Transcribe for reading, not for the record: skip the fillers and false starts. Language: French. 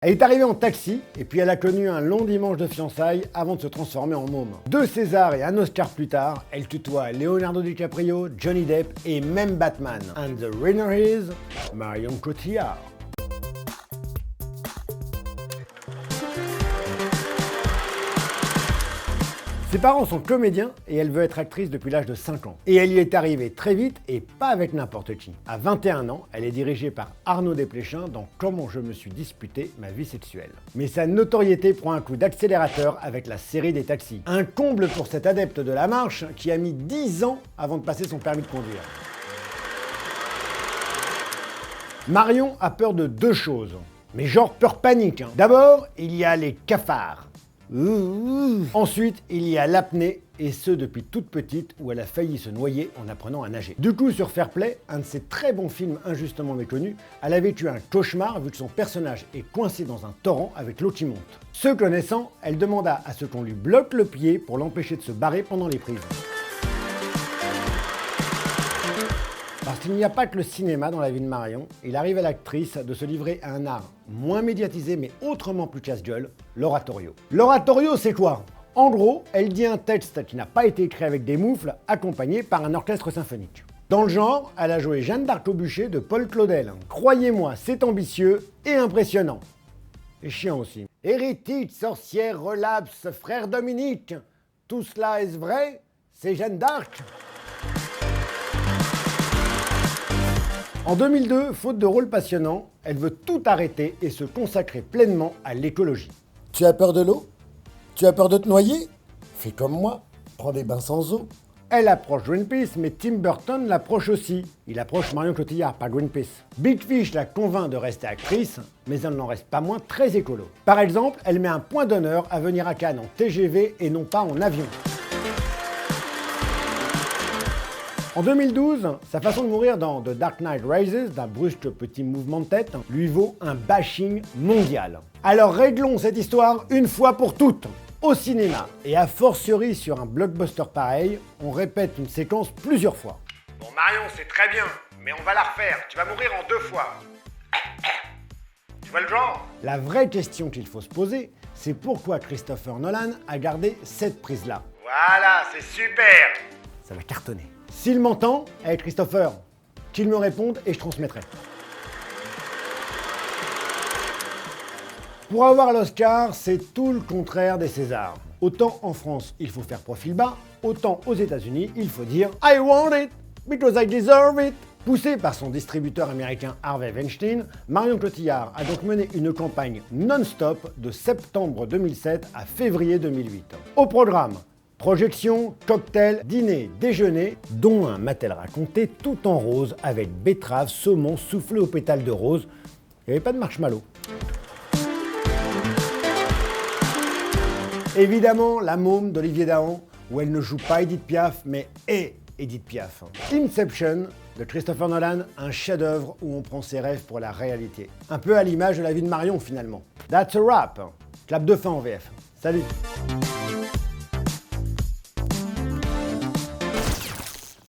Elle est arrivée en taxi et puis elle a connu un long dimanche de fiançailles avant de se transformer en môme. 2 Césars et un Oscar plus tard, elle tutoie Leonardo DiCaprio, Johnny Depp et même Batman. And the winner is Marion Cotillard. Ses parents sont comédiens et elle veut être actrice depuis l'âge de 5 ans. Et elle y est arrivée très vite et pas avec n'importe qui. À 21 ans, elle est dirigée par Arnaud Desplechin dans Comment je me suis disputé ma vie sexuelle. Mais sa notoriété prend un coup d'accélérateur avec la série des taxis. Un comble pour cet adepte de la marche qui a mis 10 ans avant de passer son permis de conduire. Marion a peur de 2 choses. Mais genre peur panique. D'abord, il y a les cafards. Ensuite, il y a l'apnée, et ce depuis toute petite, où elle a failli se noyer en apprenant à nager. Du coup, sur Fair Play, un de ses très bons films injustement méconnus, elle a vécu un cauchemar vu que son personnage est coincé dans un torrent avec l'eau qui monte. Ce connaissant, elle demanda à ce qu'on lui bloque le pied pour l'empêcher de se barrer pendant les prises. Parce qu'il n'y a pas que le cinéma dans la vie de Marion, il arrive à l'actrice de se livrer à un art moins médiatisé mais autrement plus casse-gueule, l'oratorio. L'oratorio, c'est quoi? En gros, elle dit un texte qui n'a pas été écrit avec des moufles, accompagné par un orchestre symphonique. Dans le genre, elle a joué Jeanne d'Arc au bûcher de Paul Claudel. Croyez-moi, c'est ambitieux et impressionnant. Et chiant aussi. Hérétique, sorcière, relapse, frère Dominique, tout cela est-ce vrai? C'est Jeanne d'Arc? En 2002, faute de rôle passionnant, elle veut tout arrêter et se consacrer pleinement à l'écologie. Tu as peur de l'eau? Tu as peur de te noyer? Fais comme moi, prends des bains sans eau. Elle approche Greenpeace, mais Tim Burton l'approche aussi. Il approche Marion Cotillard, pas Greenpeace. Big Fish la convainc de rester actrice, mais elle n'en reste pas moins très écolo. Par exemple, elle met un point d'honneur à venir à Cannes en TGV et non pas en avion. En 2012, sa façon de mourir dans The Dark Knight Rises, d'un brusque petit mouvement de tête, lui vaut un bashing mondial. Alors réglons cette histoire une fois pour toutes. Au cinéma, et a fortiori sur un blockbuster pareil, on répète une séquence plusieurs fois. Bon Marion, c'est très bien, mais on va la refaire. Tu vas mourir en 2 fois. Tu vois le genre? La vraie question qu'il faut se poser, c'est pourquoi Christopher Nolan a gardé cette prise-là. Voilà, c'est super. Ça va cartonner. S'il m'entend, hey Christopher, qu'il me réponde et je transmettrai. Pour avoir l'Oscar, c'est tout le contraire des Césars. Autant en France, il faut faire profil bas, autant aux États-Unis, il faut dire I want it because I deserve it. Poussée par son distributeur américain Harvey Weinstein, Marion Cotillard a donc mené une campagne non-stop de septembre 2007 à février 2008. Au programme, projection, cocktail, dîner, déjeuner, dont un m'a-t-elle raconté tout en rose avec betterave, saumon soufflé aux pétales de rose. Il n'y avait pas de marshmallow. Évidemment, la môme d'Olivier Dahan, où elle ne joue pas Edith Piaf, mais est Edith Piaf. Inception de Christopher Nolan, un chef-d'œuvre où on prend ses rêves pour la réalité. Un peu à l'image de la vie de Marion finalement. That's a wrap. Clap de fin en VF. Salut.